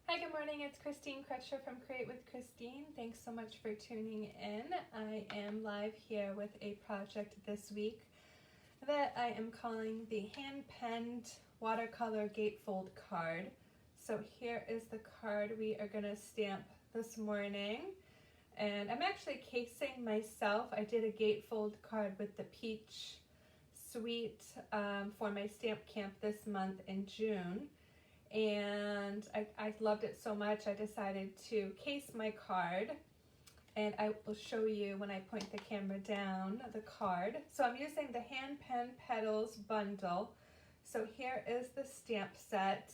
Hi, good morning. It's Christine Crutcher from Create with Christine. Thanks so much for tuning in. I am live here with a project this week that I am calling the hand-penned watercolor gatefold card. So here is the card we are going to stamp this morning. And I'm actually casing myself. I did a gatefold card with the peach suite for my stamp camp this month in June. And I loved it so much I decided to case my card, and I will show you when I point the camera down the card. So I'm using the Hand Pen Petals bundle. So here is the stamp set,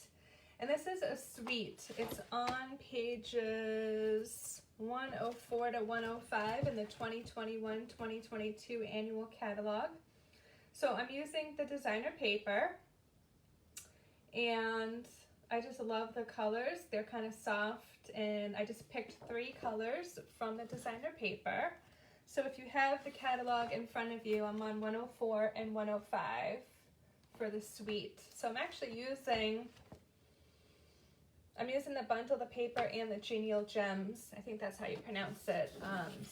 and this is a suite. It's on pages 104 to 105 in the 2021-2022 annual catalog. So I'm using the designer paper, and I just love the colors. They're kind of soft, and I just picked 3 colors from the designer paper. So if you have the catalog in front of you, I'm on 104 and 105 for the suite. So I'm actually using the bundle, the paper, and the Genial Gems. I think that's how you pronounce it.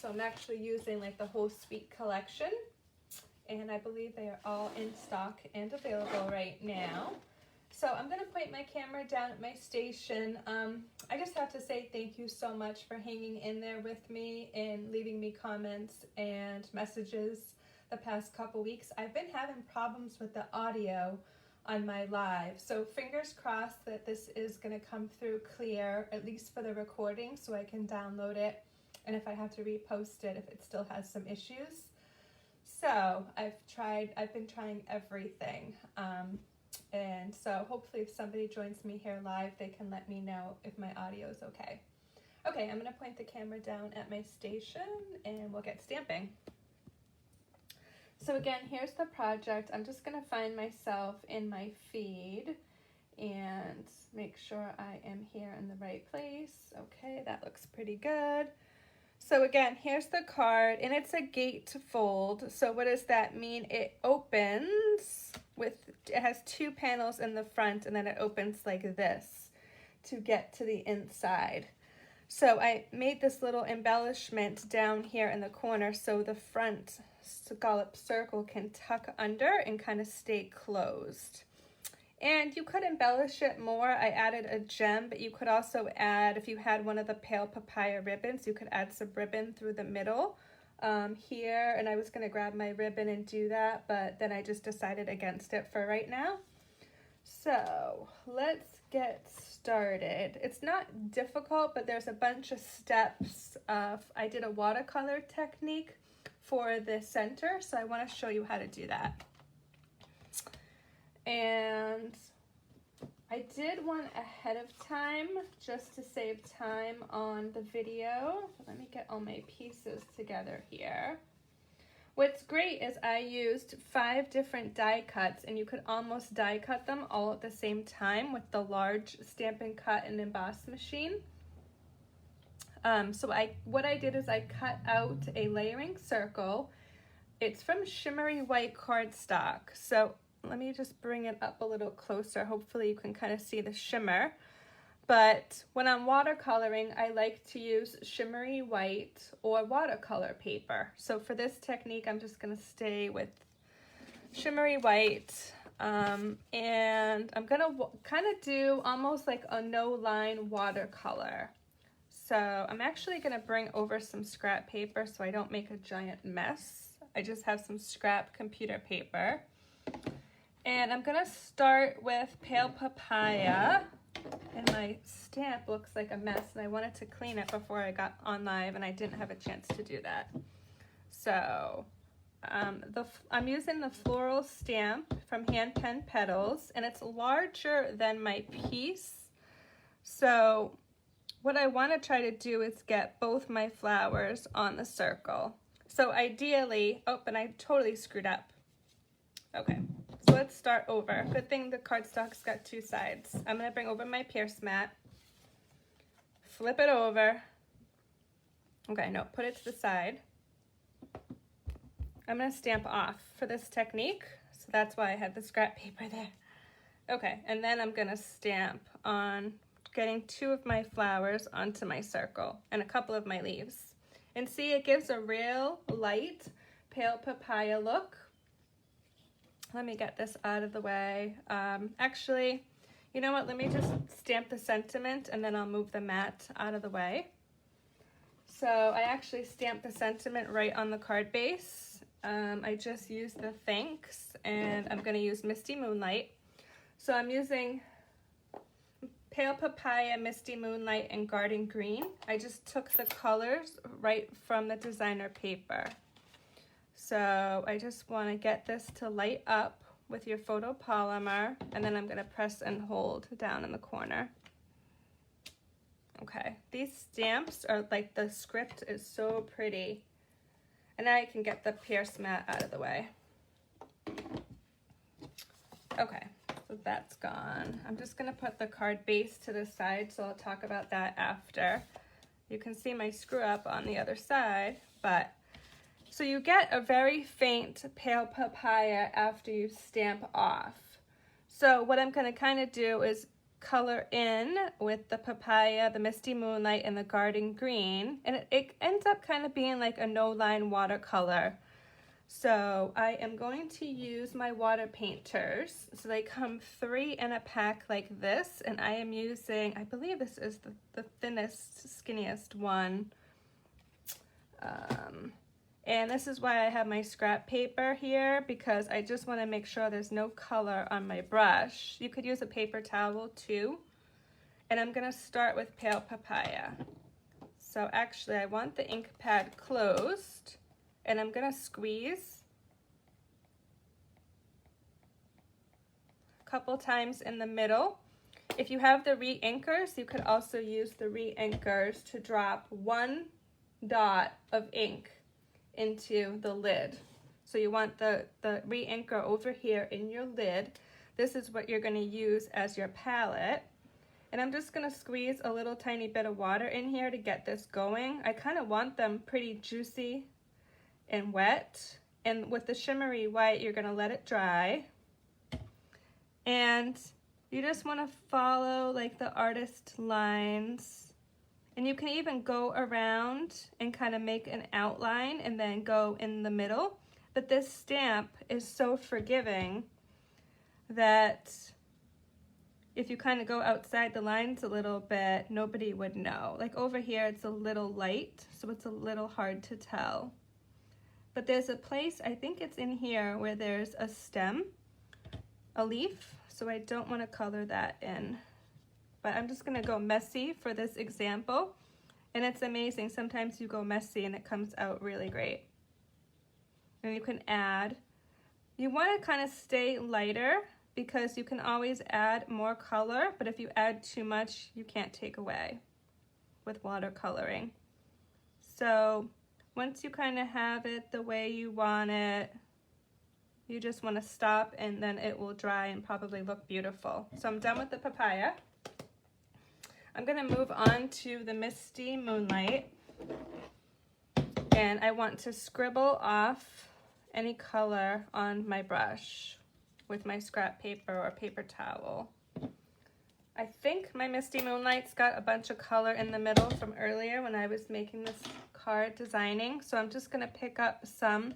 So I'm actually using like the whole suite collection, and I believe they are all in stock and available right now. So I'm going to point my camera down at my station. I just have to say thank you so much for hanging in there with me and leaving me comments and messages the past couple weeks. I've been having problems with the audio on my live, so fingers crossed that this is going to come through clear, at least for the recording, so I can download it, and if I have to repost it if it still has some issues. So I've been trying everything. And so hopefully if somebody joins me here live, they can let me know if my audio is okay. Okay, I'm going to point the camera down at my station and we'll get stamping. So again, here's the project. I'm just going to find myself in my feed and make sure I am here in the right place. Okay, that looks pretty good. So again, here's the card, and it's a gatefold. So what does that mean? It opens with, it has 2 panels in the front, and then it opens like this to get to the inside. So I made this little embellishment down here in the corner so the front scallop circle can tuck under and kind of stay closed. And you could embellish it more. I added a gem, but you could also add, if you had one of the pale papaya ribbons, you could add some ribbon through the middle here. And I was going to grab my ribbon and do that, but then I just decided against it for right now. So let's get started. It's not difficult, but there's a bunch of steps. I did a watercolor technique for the center, so I want to show you how to do that. And I did one ahead of time just to save time on the video. Let me get all my pieces together here. What's great is I used 5 different die cuts, and you could almost die cut them all at the same time with the large Stampin' Cut and Emboss machine. So what I did is I cut out a layering circle. It's from Shimmery white cardstock. So let me just bring it up a little closer. Hopefully you can kind of see the shimmer. But when I'm watercoloring, I like to use shimmery white or watercolor paper. So for this technique, I'm just going to stay with shimmery white. And I'm going to kind of do almost like a no-line watercolor. So I'm actually going to bring over some scrap paper so I don't make a giant mess. I just have some scrap computer paper. And I'm going to start with Pale Papaya, and my stamp looks like a mess, and I wanted to clean it before I got on live, and I didn't have a chance to do that. So I'm using the floral stamp from Hand Pen Petals, and it's larger than my piece. So what I want to try to do is get both my flowers on the circle. So ideally, oh, and I totally screwed up. Okay. So let's start over. Good thing the cardstock's got 2 sides. I'm going to bring over my pierce mat, flip it over. Okay, no, put it to the side. I'm going to stamp off for this technique, so that's why I had the scrap paper there. Okay, and then I'm going to stamp on getting 2 of my flowers onto my circle and a couple of my leaves. And see, it gives a real light pale papaya look. Let me get this out of the way. Actually, you know what? Let me just stamp the sentiment and then I'll move the mat out of the way. So I actually stamped the sentiment right on the card base. I just used the thanks and I'm going to use Misty Moonlight. So I'm using Pale Papaya, Misty Moonlight, and Garden Green. I just took the colors right from the designer paper. So I just want to get this to light up with your photopolymer, and then I'm going to press and hold down in the corner. Okay, these stamps are like, the script is so pretty. And now I can get the pierce mat out of the way. Okay, so that's gone. I'm just going to put the card base to the side, so I'll talk about that after. You can see my screw up on the other side, but so you get a very faint pale papaya after you stamp off. So what I'm going to kind of do is color in with the papaya, the Misty Moonlight, and the Garden Green, and it ends up kind of being like a no-line watercolor. So I am going to use my water painters. So they come 3 in a pack like this, and I am using, I believe this is the thinnest, skinniest one. And this is why I have my scrap paper here, because I just want to make sure there's no color on my brush. You could use a paper towel too. And I'm going to start with Pale Papaya. So actually I want the ink pad closed, and I'm going to squeeze a couple times in the middle. If you have the re-inkers, you could also use the re-inkers to drop 1 dot of ink into the lid. So you want the re-inker over here in your lid. This is what you're going to use as your palette. And I'm just going to squeeze a little tiny bit of water in here to get this going. I kind of want them pretty juicy and wet. And with the shimmery white, you're going to let it dry. And you just want to follow like the artist lines. And you can even go around and kind of make an outline and then go in the middle. But this stamp is so forgiving that if you kind of go outside the lines a little bit, nobody would know. Like over here, it's a little light, so it's a little hard to tell. But there's a place, I think it's in here, where there's a stem, a leaf, so I don't want to color that in. But I'm just going to go messy for this example. And it's amazing. Sometimes you go messy and it comes out really great. And you can add. You want to kind of stay lighter because you can always add more color. But if you add too much, you can't take away with watercoloring. So once you kind of have it the way you want it, you just want to stop, and then it will dry and probably look beautiful. So I'm done with the papaya. I'm going to move on to the Misty Moonlight, and I want to scribble off any color on my brush with my scrap paper or paper towel. I think my Misty Moonlight's got a bunch of color in the middle from earlier when I was making this card designing, so I'm just going to pick up some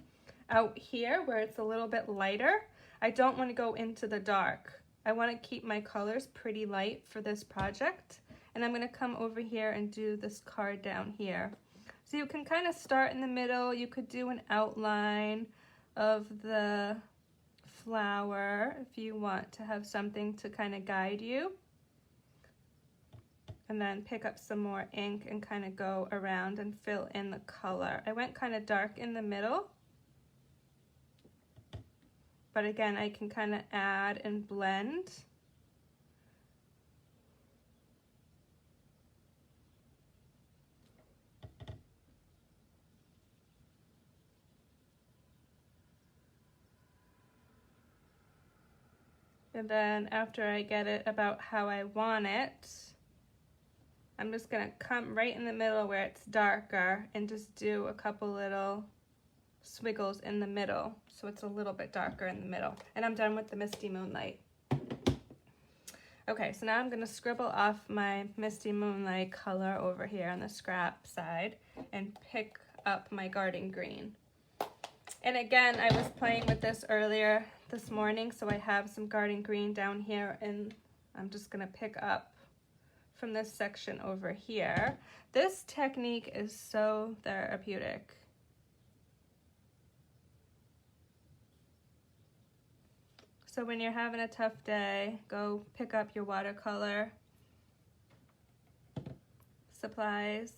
out here where it's a little bit lighter. I don't want to go into the dark. I want to keep my colors pretty light for this project. And I'm going to come over here and do this card down here. So you can kind of start in the middle. You could do an outline of the flower if you want to have something to kind of guide you. And then pick up some more ink and kind of go around and fill in the color. I went kind of dark in the middle. But again, I can kind of add and blend. And then after I get it about how I want it, I'm just gonna come right in the middle where it's darker and just do a couple little swiggles in the middle so it's a little bit darker in the middle. And I'm done with the Misty Moonlight. Okay, so now I'm going to scribble off my Misty Moonlight color over here on the scrap side and pick up my garden green. And again, I was playing with this earlier this morning, so I have some garden green down here, and I'm just going to pick up from this section over here. This technique is so therapeutic. So when you're having a tough day, go pick up your watercolor supplies.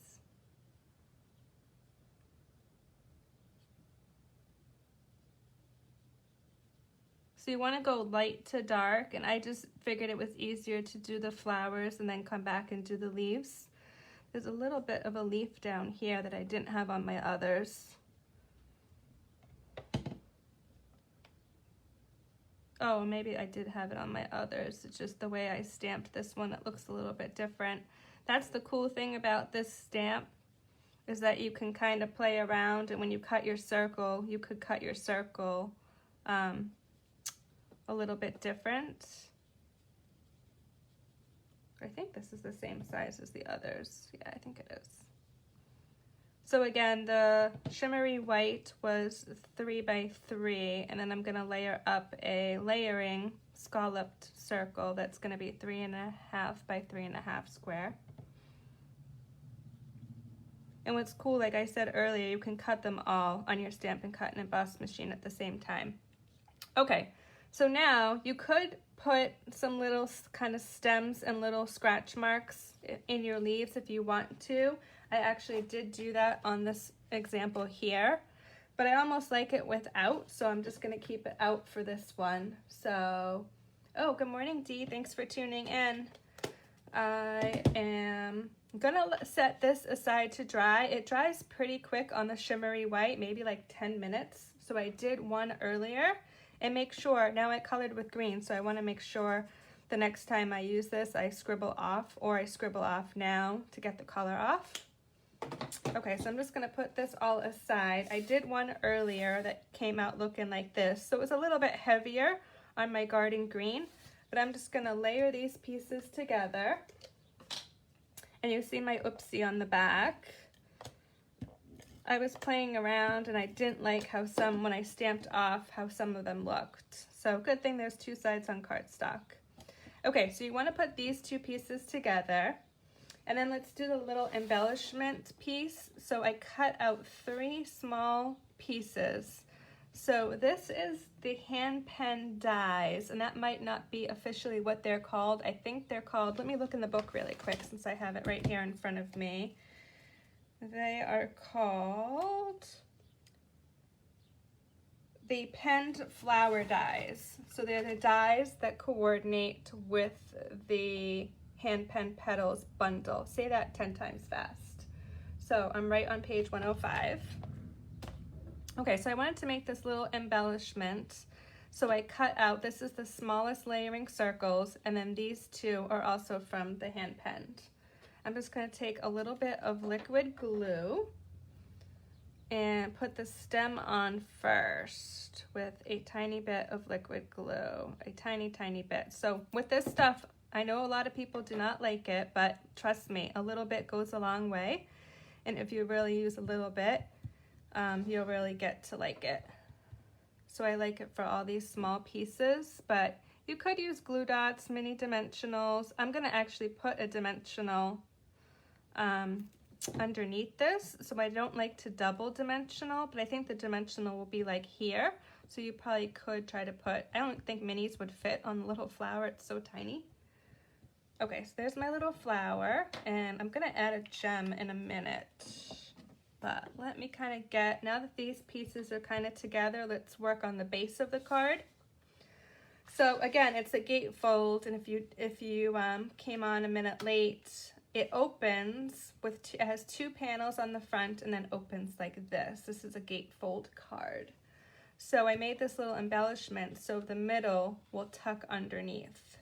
So you want to go light to dark, and I just figured it was easier to do the flowers and then come back and do the leaves. There's a little bit of a leaf down here that I didn't have on my others. Oh, maybe I did have it on my others. It's just the way I stamped this one, it looks a little bit different. That's the cool thing about this stamp, is that you can kind of play around, and when you cut your circle, you could cut your circle a little bit different. I think this is the same size as the others. Yeah, I think it is. So again, the shimmery white was 3 by 3, and then I'm gonna layer up a layering scalloped circle that's gonna be 3.5 by 3.5 square. And what's cool, like I said earlier, you can cut them all on your Stampin' Cut and Emboss machine at the same time. Okay, so now you could put some little kind of stems and little scratch marks in your leaves if you want to. I actually did do that on this example here, but I almost like it without, so I'm just gonna keep it out for this one. So, oh, good morning, Dee, thanks for tuning in. I am gonna set this aside to dry. It dries pretty quick on the shimmery white, maybe like 10 minutes. So I did one earlier, and make sure, now I colored with green, so I wanna make sure the next time I use this, I scribble off, or I scribble off now to get the color off. Okay, so I'm just gonna put this all aside. I did one earlier that came out looking like this, so it was a little bit heavier on my garden green, but I'm just gonna layer these pieces together. And you see my oopsie on the back. I was playing around and I didn't like how when I stamped off, how some of them looked. So good thing there's 2 sides on cardstock. Okay, so you wanna put these 2 pieces together. And then let's do the little embellishment piece. So I cut out 3 small pieces. So this is the hand pen dies, and that might not be officially what they're called. I think they're called, let me look in the book really quick since I have it right here in front of me. They are called the penned flower dies. So they're the dies that coordinate with the hand pen petals bundle. Say that 10 times fast. So I'm right on page 105. Okay, so I wanted to make this little embellishment. So I cut out, this is the smallest layering circles, and then these 2 are also from the hand penned. I'm just gonna take a little bit of liquid glue and put the stem on first with a tiny bit of liquid glue, a tiny, tiny bit. So with this stuff, I know a lot of people do not like it, but trust me, a little bit goes a long way. And if you really use a little bit, you'll really get to like it. So I like it for all these small pieces, but you could use glue dots, mini dimensionals. I'm gonna actually put a dimensional underneath this. So I don't like to double dimensional, but I think the dimensional will be like here. So you probably could try to put, I don't think minis would fit on the little flower, it's so tiny. Okay, so there's my little flower, and I'm gonna add a gem in a minute. But let me kind of get, now that these pieces are kind of together, let's work on the base of the card. So again, it's a gatefold, and if you came on a minute late, it opens with, it has 2 panels on the front and then opens like this. This is a gatefold card. So I made this little embellishment so the middle will tuck underneath.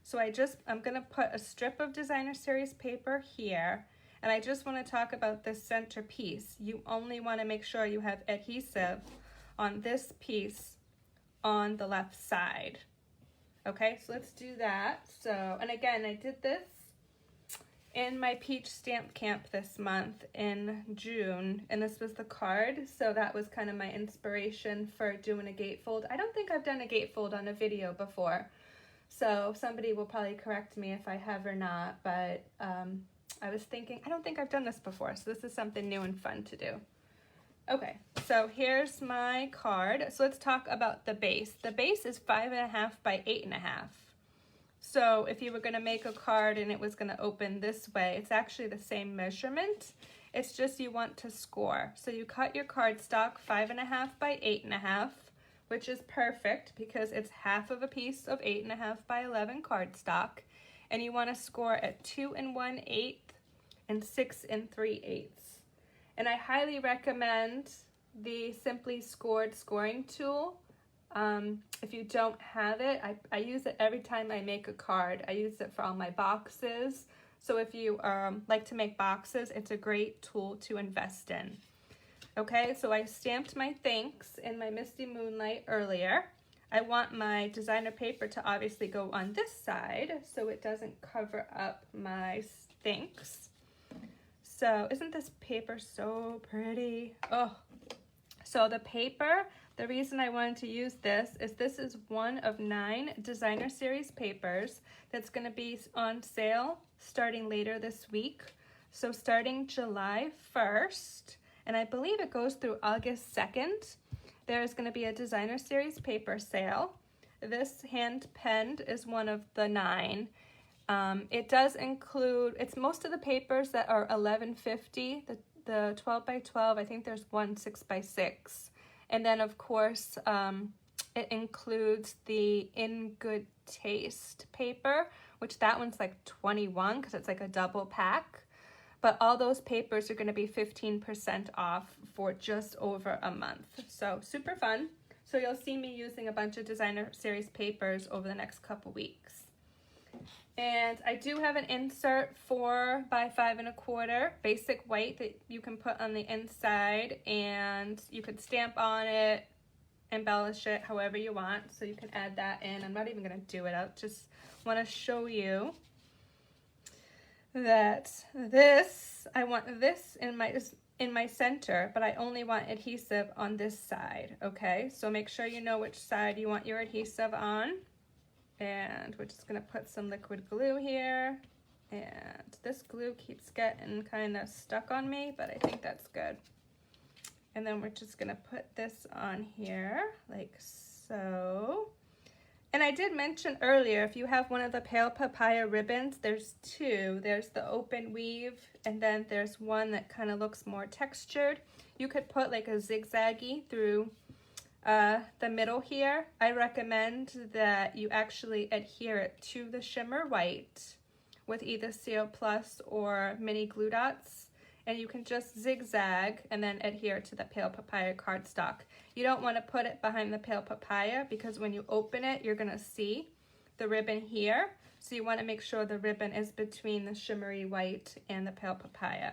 So I'm gonna put a strip of designer series paper here, and I just wanna talk about this center piece. You only wanna make sure you have adhesive on this piece on the left side. Okay, so let's do that. So, and again, I did this in my Peach Stamp Camp this month in June, and this was the card, so that was kind of my inspiration for doing a gatefold. I don't think I've done a gatefold on a video before, so somebody will probably correct me if I have or not, but I was thinking, I don't think I've done this before, so this is something new and fun to do. Okay, so here's my card. So let's talk about the base. The base is 5.5 by 8.5. So if you were going to make a card and it was going to open this way, it's actually the same measurement. It's just you want to score. So you cut your cardstock 5.5 by 8.5, which is perfect because it's half of a piece of 8.5 by 11 cardstock. And you want to score at 2 1/8 and 6 3/8. And I highly recommend the Simply Scored scoring tool. If you don't have it, I use it every time I make a card. I use it for all my boxes. So if you like to make boxes, it's a great tool to invest in. Okay, so I stamped my thanks in my Misty Moonlight earlier. I want my designer paper to obviously go on this side so it doesn't cover up my thanks. So isn't this paper so pretty? Oh, so the paper, the reason I wanted to use this is one of 9 designer series papers that's going to be on sale starting later this week. So starting July 1st, and I believe it goes through August 2nd, there's going to be a designer series paper sale. This hand penned is one of the 9. It does include, it's most of the papers that are 1150, the 12 by 12, I think there's one 6 by 6. And then of course, it includes the In Good Taste paper, which that one's like 21 because it's like a double pack. But all those papers are going to be 15% off for just over a month. So super fun. So you'll see me using a bunch of designer series papers over the next couple weeks. And I do have an insert 4 by 5 1/4 basic white that you can put on the inside, and you could stamp on it, embellish it however you want. So you can add that in. I'm not even going to do it. I just want to show you that I want this in my center, but I only want adhesive on this side. Okay, so make sure you know which side you want your adhesive on. And we're just going to put some liquid glue here, and this glue keeps getting kind of stuck on me, but I think that's good. And then we're just going to put this on here like so. And I did mention earlier, if you have one of the Pale Papaya ribbons, there's 2. There's the open weave, and then there's one that kind of looks more textured. You could put like a zigzaggy through the middle here. I recommend that you actually adhere it to the shimmer white with either CO Plus or mini glue dots, and you can just zigzag and then adhere to the Pale Papaya cardstock. You don't want to put it behind the Pale Papaya because when you open it, you're going to see the ribbon here. So you want to make sure the ribbon is between the shimmery white and the Pale Papaya.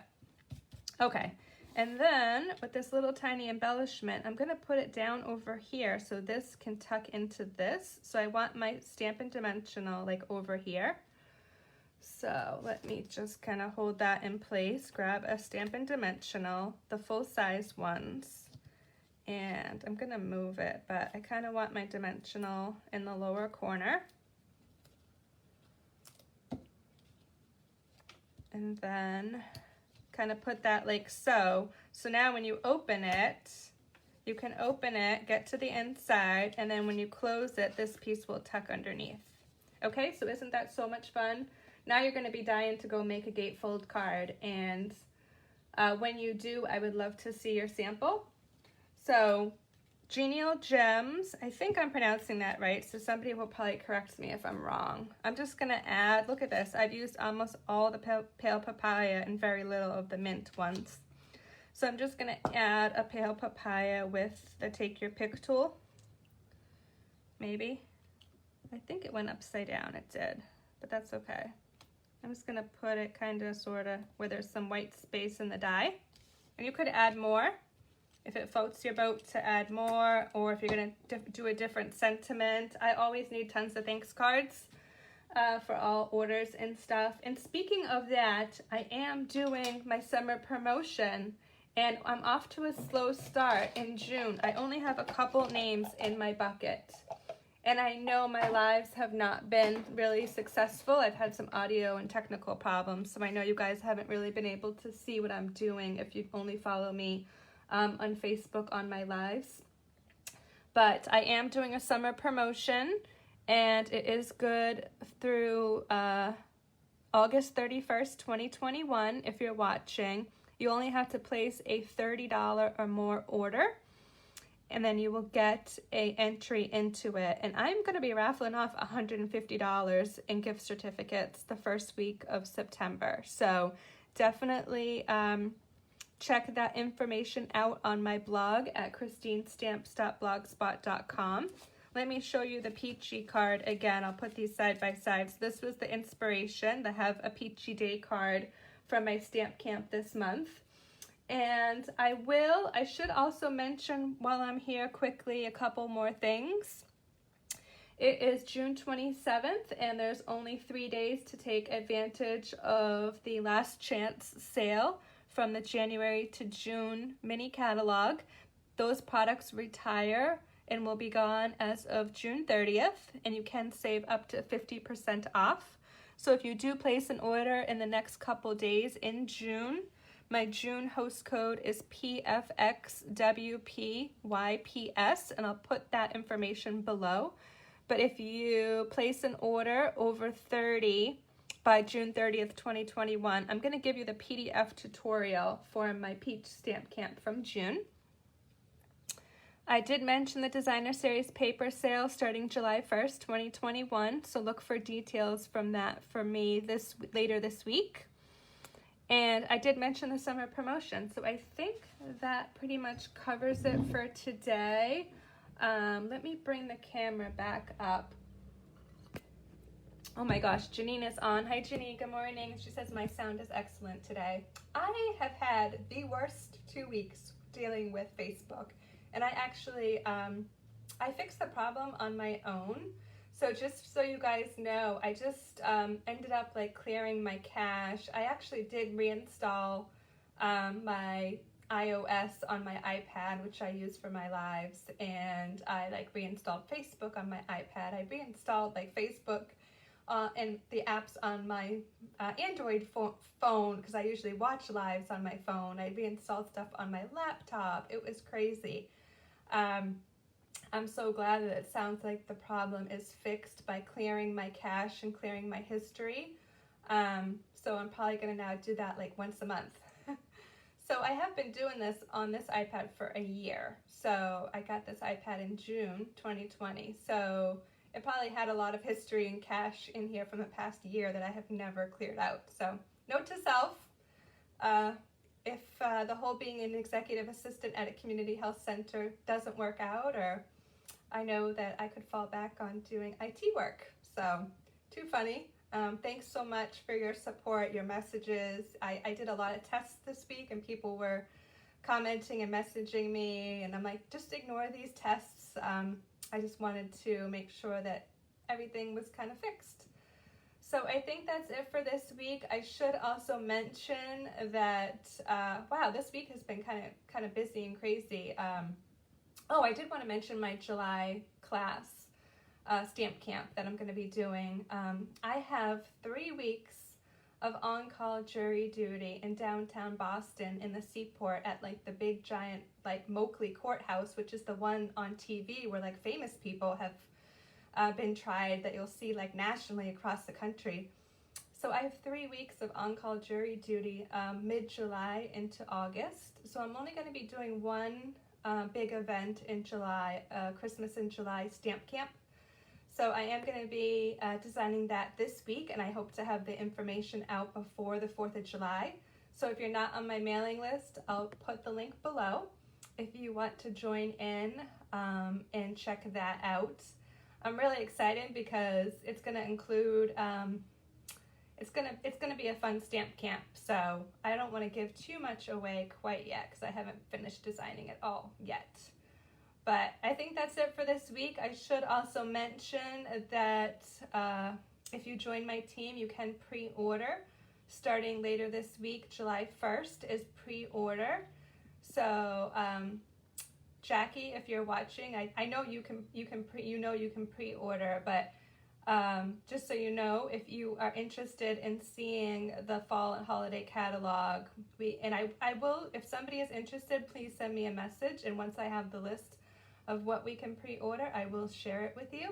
Okay. And then with this little tiny embellishment, I'm going to put it down over here so this can tuck into this. So I want my Stampin' Dimensional like over here. So let me just kind of hold that in place, grab a Stampin' Dimensional, the full size ones, and I'm going to move it, but I kind of want my dimensional in the lower corner. And then kind of put that like so. So now when you open it, you can open it, get to the inside, and then when you close it, this piece will tuck underneath. Okay, so isn't that so much fun? Now you're going to be dying to go make a gatefold card, and when you do, I would love to see your sample. So Genial Gems, I think I'm pronouncing that right, so somebody will probably correct me if I'm wrong. I'm just going to add, look at this, I've used almost all the Pale Papaya and very little of the mint ones. So I'm just going to add a Pale Papaya with the Take Your Pick tool. Maybe. I think it went upside down, it did, but that's okay. I'm just going to put it kind of sort of where there's some white space in the die. And you could add more. if it floats your boat to add more, or if you're going to do a different sentiment. I always need tons of thanks cards for all orders and stuff. And speaking of that, I am doing my summer promotion, and I'm off to a slow start in June. I only have a couple names in my bucket. And I know my lives have not been really successful. I've had some audio and technical problems, so I know you guys haven't really been able to see what I'm doing if you only follow me on Facebook on my lives. But I am doing a summer promotion, and it is good through August 31st, 2021. If you're watching, you only have to place a $30 or more order, and then you will get an entry into it. And I'm going to be raffling off $150 in gift certificates the first week of September. So definitely check that information out on my blog at christinestamps.blogspot.com. Let me show you the peachy card again. I'll put these side by side. So this was the inspiration. I have a peachy day card from my stamp camp this month. And I should also mention while I'm here quickly a couple more things. It is June 27th, and there's only 3 days to take advantage of the last chance sale from the January to June mini catalog. Those products retire and will be gone as of June 30th, and you can save up to 50% off. So if you do place an order in the next couple days in June, my June host code is PFXWPYPS, and I'll put that information below. But if you place an order over 30 by June 30th, 2021, I'm going to give you the PDF tutorial for my Peach Stamp Camp from June. I did mention the Designer Series paper sale starting July 1st, 2021, so look for details from that for me later this week. And I did mention the summer promotion, so I think that pretty much covers it for today. Let me bring the camera back up. Oh my gosh, Janine is on. Hi Janine, good morning. She says my sound is excellent today. I have had the worst 2 weeks dealing with Facebook, and I actually, I fixed the problem on my own. So just so you guys know, I just ended up like clearing my cache. I actually did reinstall my iOS on my iPad, which I use for my lives, and I like reinstalled Facebook on my iPad. I reinstalled like Facebook and the apps on my Android phone, because I usually watch lives on my phone. I reinstalled stuff on my laptop. It was crazy. I'm so glad that it sounds like the problem is fixed by clearing my cache and clearing my history. So I'm probably going to now do that like once a month. So I have been doing this on this iPad for a year. So I got this iPad in June 2020. So it probably had a lot of history and cache in here from the past year that I have never cleared out. So note to self, if the whole being an executive assistant at a community health center doesn't work out, or I know that I could fall back on doing IT work. So too funny. Thanks so much for your support, your messages. I did a lot of tests this week, and people were commenting and messaging me, and I'm like, just ignore these tests. I just wanted to make sure that everything was kind of fixed. So I think that's it for this week. I should also mention that, wow, this week has been kind of busy and crazy. Oh, I did want to mention my July class, stamp camp that I'm going to be doing. I have 3 weeks of on-call jury duty in downtown Boston in the Seaport at like the big giant like Moakley courthouse, which is the one on TV where like famous people have been tried that you'll see like nationally across the country. So I have 3 weeks of on-call jury duty mid-July into August. So I'm only going to be doing one big event in July, Christmas in July stamp camp. So I am going to be designing that this week, and I hope to have the information out before the 4th of July. So if you're not on my mailing list, I'll put the link below if you want to join in and check that out. I'm really excited because it's going to include, it's gonna be a fun stamp camp, so I don't want to give too much away quite yet because I haven't finished designing it all yet. But I think that's it for this week. I should also mention that if you join my team, you can pre-order. Starting later this week, July 1st is pre-order. So Jackie, if you're watching, I know you can pre-order, but just so you know, if you are interested in seeing the fall and holiday catalog, I will, if somebody is interested, please send me a message, and once I have the list of what we can pre-order, I will share it with you.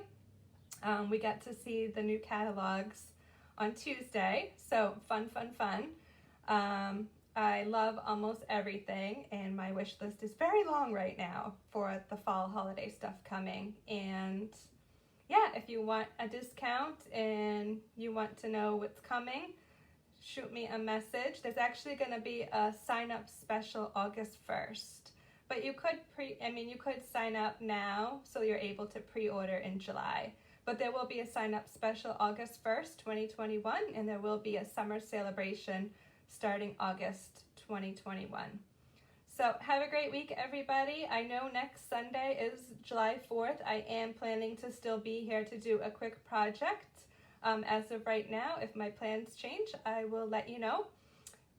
We get to see the new catalogs on Tuesday, so fun. I love almost everything, and my wish list is very long right now for the fall holiday stuff coming. And yeah, if you want a discount and you want to know what's coming, shoot me a message. There's actually going to be a sign-up special August 1st. But you could sign up now so you're able to pre-order in July. But there will be a sign-up special August 1st, 2021, and there will be a summer celebration starting August 2021. So have a great week, everybody. I know next Sunday is July 4th. I am planning to still be here to do a quick project. As of right now, if my plans change, I will let you know.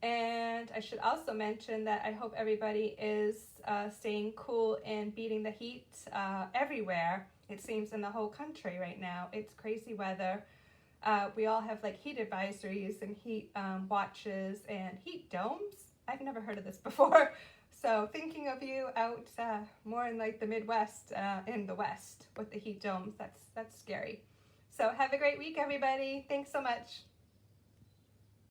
And I should also mention that I hope everybody is staying cool and beating the heat everywhere. It seems in the whole country right now. It's crazy weather. We all have like heat advisories and heat watches and heat domes. I've never heard of this before. So thinking of you out more in like the Midwest, in the West with the heat domes, that's scary. So have a great week, everybody. Thanks so much.